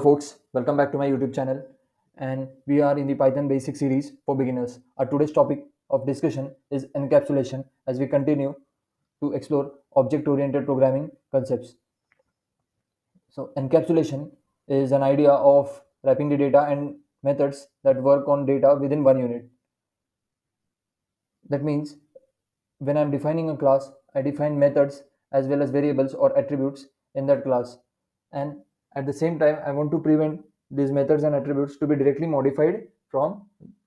Folks, welcome back to my YouTube channel, and we are in the Python basic series for beginners. Our today's topic of discussion is encapsulation as we continue to explore object oriented programming concepts. So encapsulation is an idea of wrapping the data and methods that work on data within one unit. That means when I'm defining a class, I define methods as well as variables or attributes in that class. And at the same time, I want to prevent these methods and attributes to be directly modified from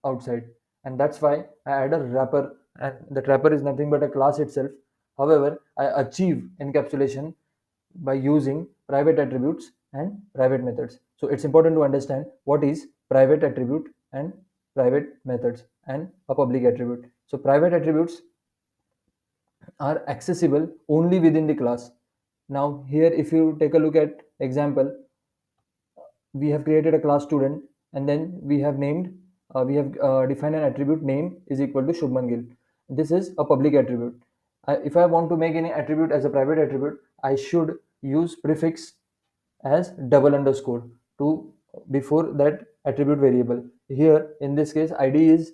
outside. And that's why I add a wrapper, and that wrapper is nothing but a class itself. However, I achieve encapsulation by using private attributes and private methods. So it's important to understand what is private attribute and private methods and a public attribute. So private attributes are accessible only within the class. Now here, if you take a look at example, we have created a class student, and then we have defined an attribute name is equal to Shubman Gill. This is a public attribute. If I want to make any attribute as a private attribute, I should use prefix as double underscore to before that attribute variable. Here in this case, id is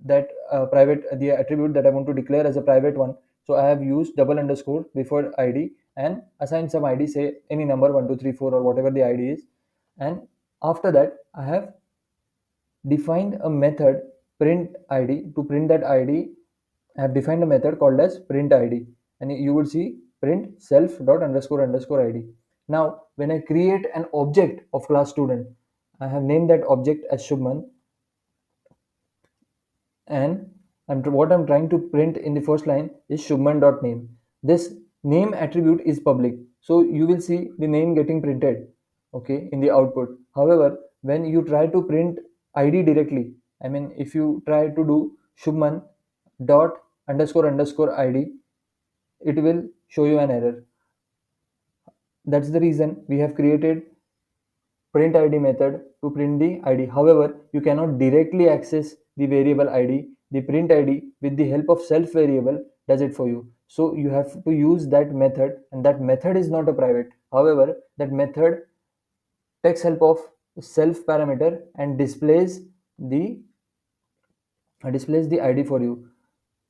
that private the attribute that I want to declare as a private one. So I have used double underscore before id and assign some id, say any number 1 2 3 4 or whatever the id is. And after that, I have defined a method print id. To print that id, I have defined a method called as print id, and you would see print self dot underscore underscore id. Now when I create an object of class student, I have named that object as Shubman, and what I'm trying to print in the first line is Shubman.name. This name attribute is public, so you will see the name getting printed, okay, in the output. However, when you try to print ID directly, I mean, if you try to do Shubman dot underscore underscore ID, it will show you an error. That's the reason we have created print id method to print the id. However, you cannot directly access the variable id. The print id with the help of self variable does it for you. So you have to use that method, and that method is not a private. However, that method takes help of self parameter and displays the id for you.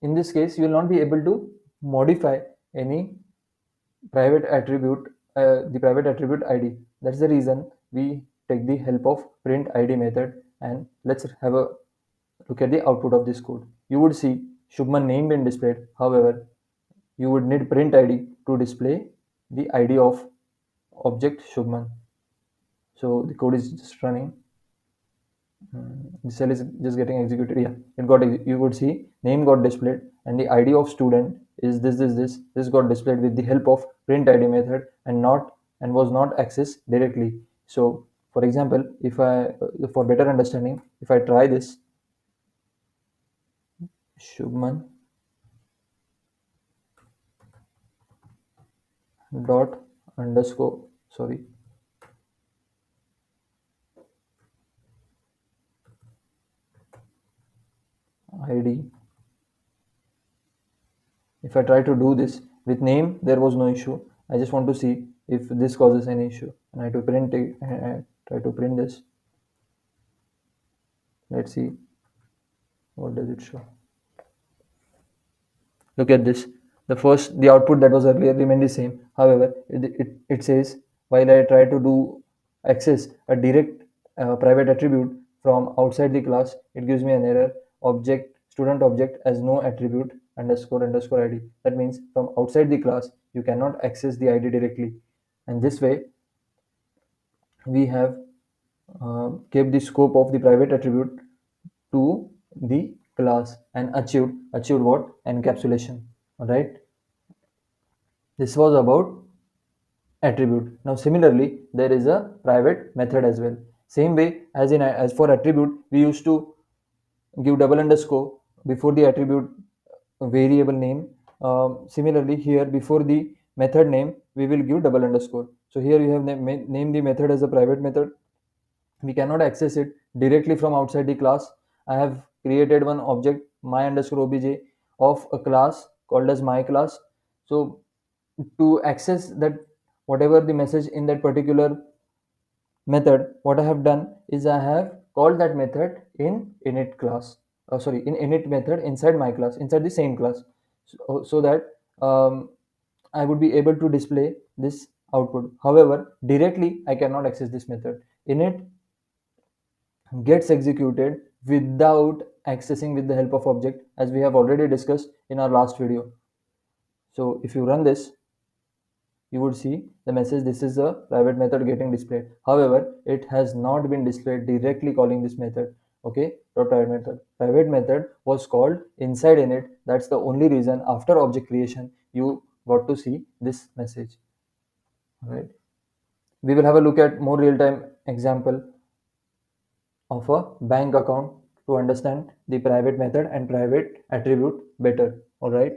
In this case, you will not be able to modify any private attribute, the private attribute id. That's the reason we take the help of print id method. And let's have a look at the output of this code. You would see Shubman name being displayed. However, you would need print id to display the id of object Shubman. So the code is just running. The cell is just getting executed. Yeah, it got you would see name got displayed, and the id of student is this got displayed with the help of print id method, and was not accessed directly. So for example, if I for better understanding, if I try this Shubman dot underscore sorry id, if I try to do this with name, there was no issue. I just want to see if this causes any issue, and I to print it, and I try to print this. Let's see what does it show. Look at this. The output that was earlier remained the same. However, it says while I try to do access a direct private attribute from outside the class, it gives me an error. Object student object as no attribute underscore underscore id. That means from outside the class you cannot access the id directly. And this way we have kept the scope of the private attribute to the class and achieved what? Encapsulation. All right. This was about attribute. Now similarly, there is a private method as well. Same way as for attribute, we used to give double underscore before the attribute variable name. Similarly, here before the method name, we will give double underscore. So here you have named the method as a private method. We cannot access it directly from outside the class. I have created one object my underscore obj of a class called as my class. So to access that, whatever the message in that particular method, what I have done is I have called that method in init class. In init method inside my class, inside the same class, so that I would be able to display this output. However, directly I cannot access this method. Init gets executed without accessing with the help of object, as we have already discussed in our last video. So if you run this, you would see the message, this is a private method getting displayed. However, it has not been displayed directly calling this method. Okay, dot private method was called inside init. That's the only reason after object creation you got to see this message. All right, we will have a look at more real-time example of a bank account to understand the private method and private attribute better. All right,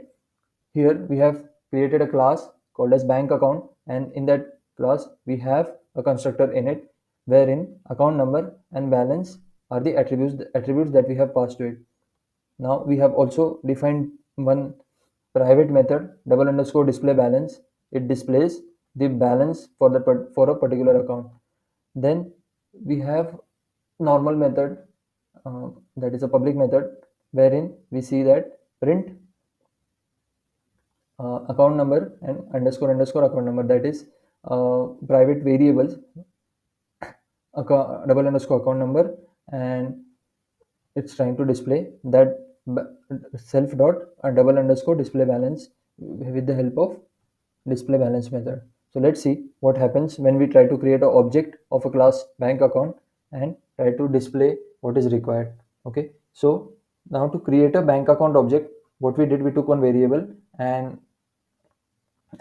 here we have created a class called as bank account, and in that class we have a constructor init wherein account number and balance are the attributes that we have passed to it. Now we have also defined one private method, double underscore display balance. It displays the balance for for a particular account. Then we have normal method, that is a public method, wherein we see that print account number and underscore underscore account number, that is private variables, double underscore account number, and it's trying to display that self dot double underscore display balance with the help of display balance method. So let's see what happens when we try to create an object of a class bank account and try to display what is required. Okay, so now to create a bank account object, what we did, we took one variable and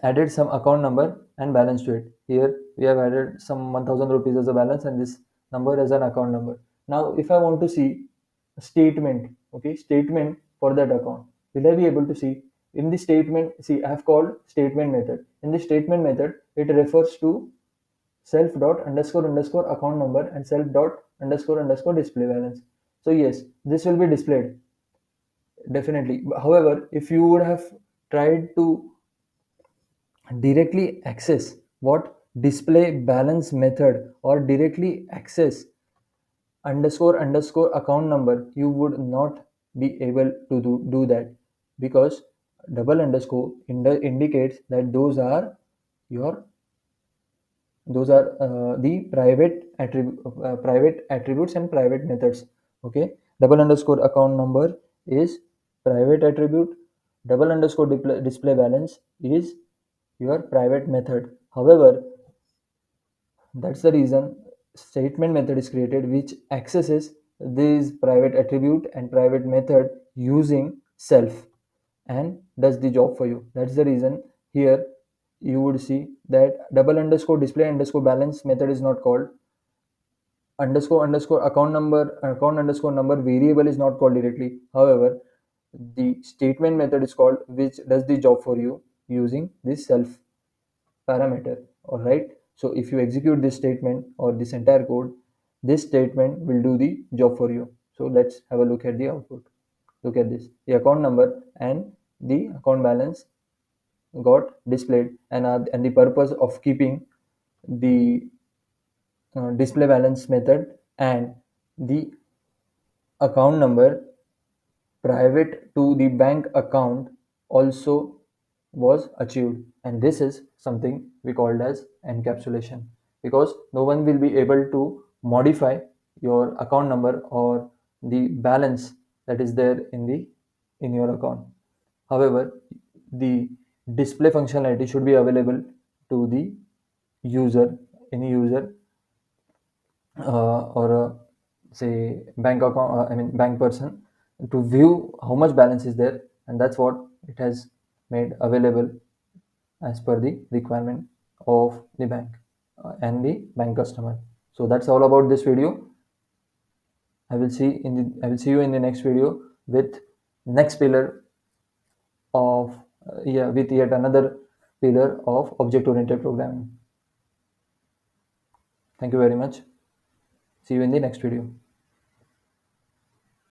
added some account number and balance to it. Here we have added some 1000 rupees as a balance and this number as an account number. Now if I want to see a statement, okay, statement for that account, will I be able to see in the statement? See, I have called statement method. In the statement method, it refers to self dot underscore underscore account number and self dot underscore underscore display balance. So yes, this will be displayed definitely. However, if you would have tried to directly access what display balance method or directly access underscore underscore account number, you would not be able to do that, because double underscore indicates that your those are the private attributes and private methods. Okay, double underscore account number is private attribute, double underscore display balance is your private method. However, that's the reason statement method is created, which accesses this private attribute and private method using self and does the job for you. That's the reason here you would see that double underscore display underscore balance method is not called. Underscore underscore account underscore number variable is not called directly. However, the statement method is called, which does the job for you using this self parameter. All right, so if you execute this statement or this entire code, this statement will do the job for you. So let's have a look at the output. Look at this, the account number and the account balance got displayed, and the purpose of keeping the display balance method and the account number private to the bank account also was achieved. And this is something we called as encapsulation, because no one will be able to modify your account number or the balance that is there in your account. However, the display functionality should be available to the user, any user, or say bank account, bank person, to view how much balance is there, and that's what it has made available as per the requirement of the bank and the bank customer. So that's all about this video. I will see you in the next video with next pillar of with yet another pillar of object oriented programming. Thank you very much. See you in the next video.